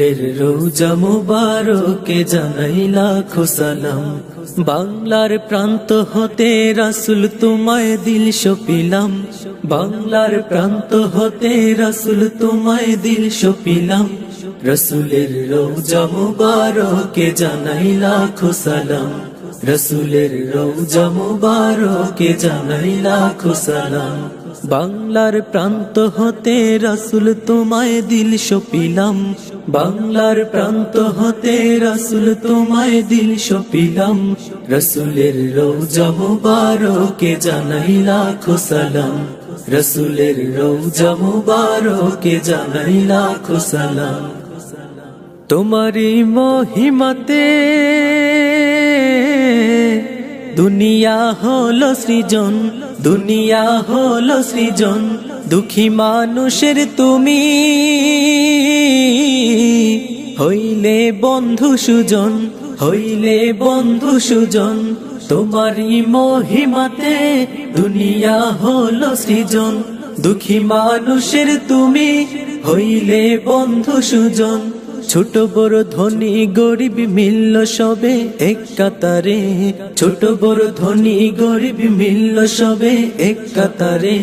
রোজা মুবারকে জানাই লাখো সালাম। বাংলার প্রান্ত হতে রাসূল তোমায় দিল সপিলাম। বাংলার প্রান্ত হতে রাসূল তোমায় দিল সপিলাম। রাসূলের রোজা মুবারকে জানাই লাখো সালাম। রাসূলের রোজা মুবারকে জানাই লাখো সালাম। বাংলার প্রান্ত হতে রাসূল তোমায় দিল সপিলাম। বাংলার প্রান্ত হতে রাসূল তোমায় দিল সপিলাম। রাসূলের রোজা মুবারকে জানাই লাখো সালাম। রাসূলের রোজা মুবারকে জানাই লাখো সালাম। তোমারি মহিমাতে দুনিয়া হলো সৃজন, দুনিয়া হলো সৃজন। দুঃখী মানুষের তুমি হইলে বন্ধু সুজন, হইলে বন্ধু সুজন। তোমারই মহিমাতে দুনিয়া হলো সৃজন। দুঃখী মানুষের তুমি হইলে বন্ধু সুজন। ছোট বড় ধনী গরিব মিলল সবে এক কাতারে। ছোট বড় ধনী গরিব মিলল সবে এক কাতারে।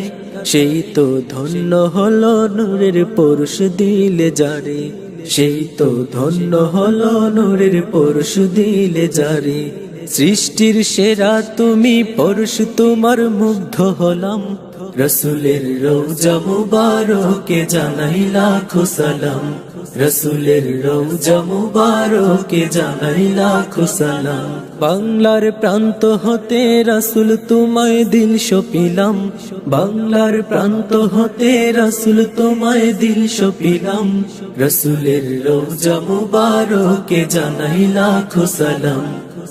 সেই তো ধন্য হলো নূরের পরশ দিলে যারে। সেই তো ধন্য হলো নূরের পরশ দিলে যারে। সৃষ্টির সেরা তুমি পরশ তোমার মুগ্ধ হলাম। রাসূলের রোজা মুবারকে জানাই লাখো সালাম। রাসূলের রোজা মুবারকে জানাই লাখো সালাম। বাংলার প্রান্ত হতে রাসূল তোমায় দিল সপিলাম। বাংলার প্রান্ত হতে রাসূল তোমায় দিল সপিলাম। রাসূলের রোজা মুবারকে জানাই লাখো সালাম।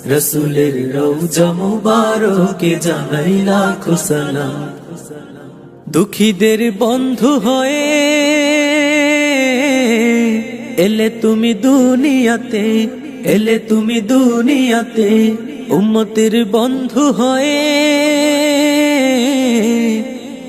রাসূলের রোজা মুবারকে জানাই লাখো সালাম। দুঃখীদের বন্ধু হয়ে এলে তুমি দুনিয়াতে, এলে তুমি দুনিয়াতে। উম্মতের বন্ধু হয়ে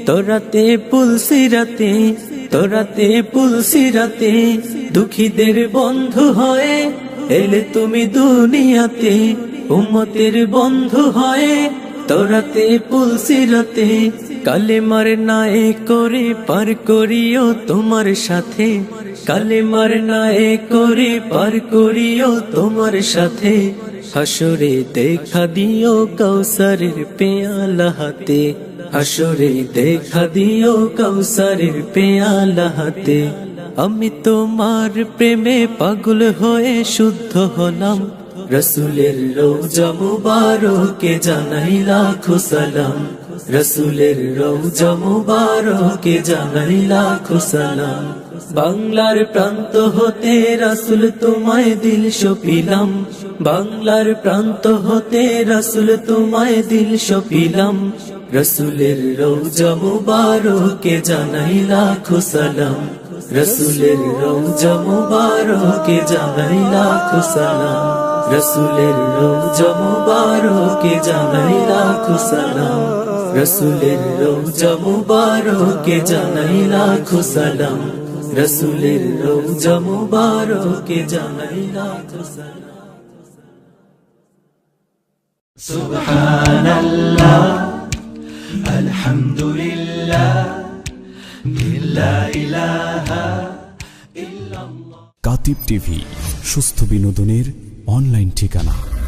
তোরাতে পুলসিরাতে, তোরাতে পুলসিরাতে। দুঃখীদের বন্ধু হয়ে এলে তুমি দুনিয়াতে। উম্মতের বন্ধু হয়ে তোরাতে পুলসিরাতে। কালেমার নায়ে করে পার করিও তোমার সাথে। কালেমার নায়ে করে পার করিও তোমার সাথে। হাসরে দেখা দিও কাউসারের পেয়ালা হাতে। হাসরে দেখা দিও কাউসারের পেয়ালা হাতে। আমি তোমার প্রেমে পাগল হয়ে শুদ্ধ হলাম। রাসূলের রোজা মুবারকে জানাই লাখো সালাম। রাসূলের রোজা মুবারকে জানাই লাখো সালাম। বাংলার প্রান্ত হতে রাসূল তোমায় দিল সপিলাম। বাংলার প্রান্ত হতে রাসূল তোমায় দিল সপিলাম। রাসূলের রোজা মুবারকে জানাই লাখো সালাম। রাসূলের রোজা মুবারকে জানাই লাখো সালাম। রাসূলের রোজা মুবারকে জানাই লাখো সালাম। রাসূলের রোজা মুবারকে জানাই লাখো সালাম। রাসূলের রোজা মুবারকে জানাই লাখো সালাম। সুবহানাল্লাহ আলহামদুলিল্লাহ লা ইলাহা ইল্লাল্লাহ। কাতিব টিভি, সুস্থ বিনোদনের অনলাইন ঠিকানা।